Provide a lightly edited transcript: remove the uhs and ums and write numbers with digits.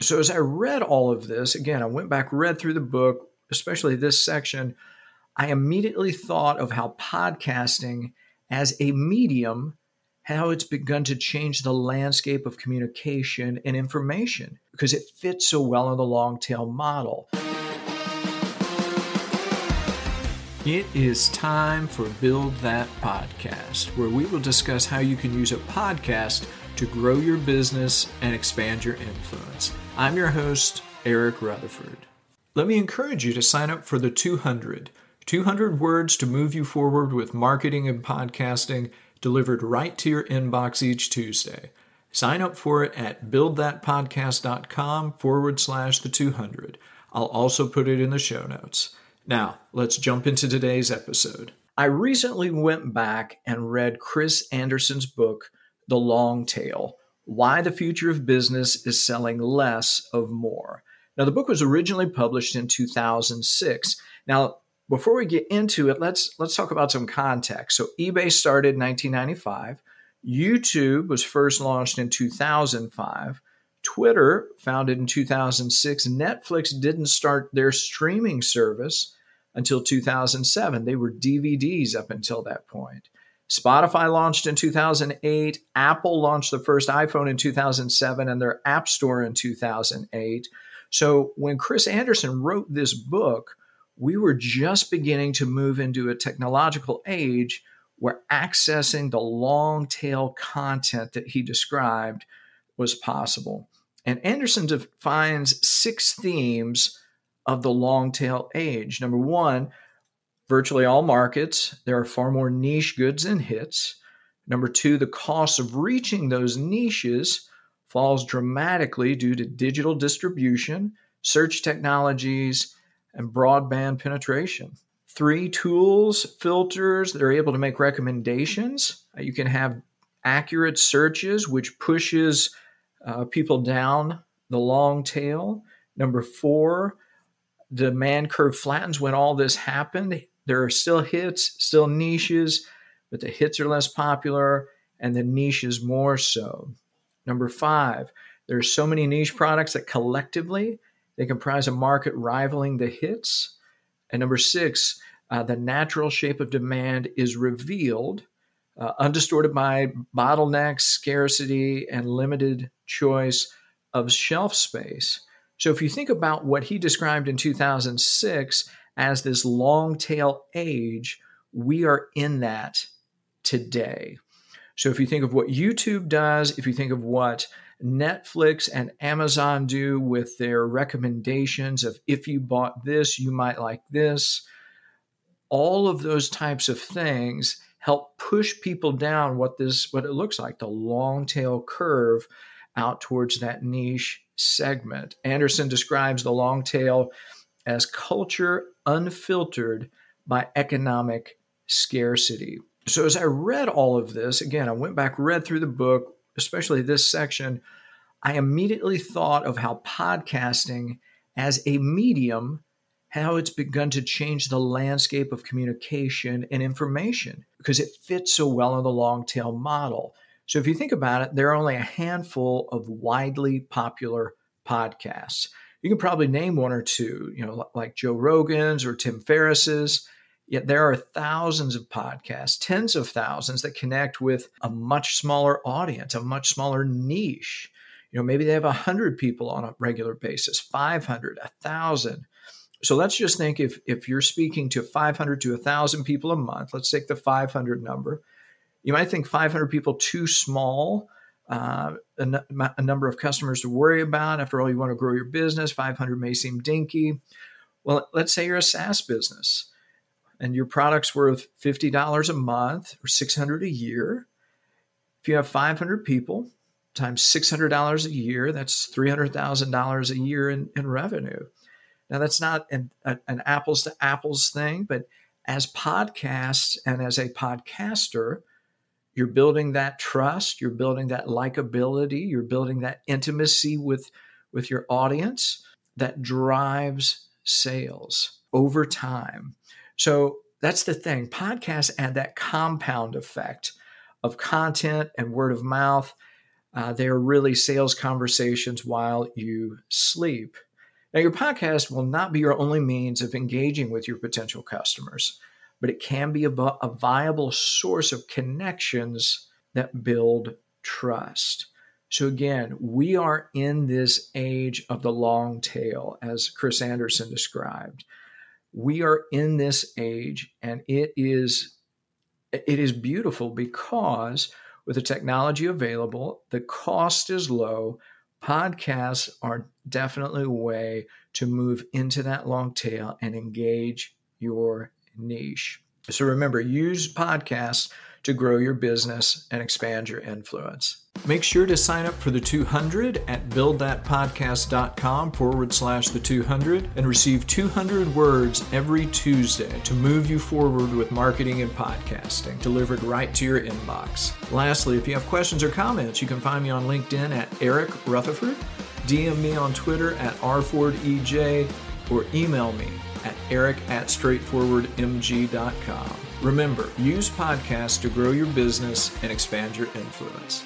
So as I read all of this, again, I went back, read through the book, especially this section, I immediately thought of how podcasting as a medium, how it's begun to change the landscape of communication and information because it fits so well in the long tail model. It is time for Build That Podcast, where we will discuss how you can use a podcast to grow your business and expand your influence. I'm your host, Eric Rutherford. Let me encourage you to sign up for the 200 words to move you forward with marketing and podcasting delivered right to your inbox each Tuesday. Sign up for it at buildthatpodcast.com/the 200. I'll also put it in the show notes. Now, let's jump into today's episode. I recently went back and read Chris Anderson's book, The Long Tail: Why the Future of Business is Selling Less of More. Now, the book was originally published in 2006. Now, before we get into it, let's talk about some context. So eBay started in 1995. YouTube was first launched in 2005. Twitter, founded in 2006. Netflix didn't start their streaming service until 2007. They were DVDs up until that point. Spotify launched in 2008. Apple launched the first iPhone in 2007 and their App Store in 2008. So when Chris Anderson wrote this book, we were just beginning to move into a technological age where accessing the long tail content that he described was possible. And Anderson defines 6 themes of the long tail age. Number 1, virtually all markets, there are far more niche goods and hits. Number 2, the cost of reaching those niches falls dramatically due to digital distribution, search technologies, and broadband penetration. 3, tools, filters, they're able to make recommendations. You can have accurate searches, which pushes people down the long tail. Number 4, the demand curve flattens when all this happened. There are still hits, still niches, but the hits are less popular and the niches more so. Number 5, there are so many niche products that collectively they comprise a market rivaling the hits. And number 6, the natural shape of demand is revealed, undistorted by bottlenecks, scarcity, and limited choice of shelf space. So if you think about what he described in 2006 as this long tail age, we are in that today. So if you think of what YouTube does, if you think of what Netflix and Amazon do with their recommendations of if you bought this, you might like this, all of those types of things help push people down what it looks like, the long tail curve out towards that niche segment. Anderson describes the long tail as culture unfiltered by economic scarcity. So as I read all of this, again, I went back, read through the book, especially this section, I immediately thought of how podcasting as a medium, how it's begun to change the landscape of communication and information because it fits so well in the long tail model. So if you think about it, there are only a handful of widely popular podcasts. You can probably name 1 or 2, like Joe Rogan's or Tim Ferriss's. Yet there are thousands of podcasts, tens of thousands that connect with a much smaller audience, a much smaller niche. Maybe they have 100 people on a regular basis, 500, 1,000. So let's just think if you're speaking to 500 to 1,000 people a month, let's take the 500 number. You might think 500 people too small, a number of customers to worry about. After all, you want to grow your business. 500 may seem dinky. Well, let's say you're a SaaS business and your product's worth $50 a month or $600 a year. If you have 500 people times $600 a year, that's $300,000 a year in revenue. Now, that's not an apples to apples thing, but as podcasts and as a podcaster, you're building that trust, you're building that likability, you're building that intimacy with your audience that drives sales over time. So that's the thing. Podcasts add that compound effect of content and word of mouth They are really sales conversations while you sleep. Now, your podcast will not be your only means of engaging with your potential customers, but it can be a viable source of connections that build trust. So again, we are in this age of the long tail, as Chris Anderson described. We are in this age, and it is beautiful because with the technology available, the cost is low. Podcasts are definitely a way to move into that long tail and engage your niche. So remember, use podcasts to grow your business and expand your influence. Make sure to sign up for the 200 at buildthatpodcast.com/the 200 and receive 200 words every Tuesday to move you forward with marketing and podcasting, delivered right to your inbox. Lastly, if you have questions or comments, you can find me on LinkedIn at Eric Rutherford, DM me on Twitter at rfordej, or email me at eric@straightforwardmg.com. Remember, use podcasts to grow your business and expand your influence.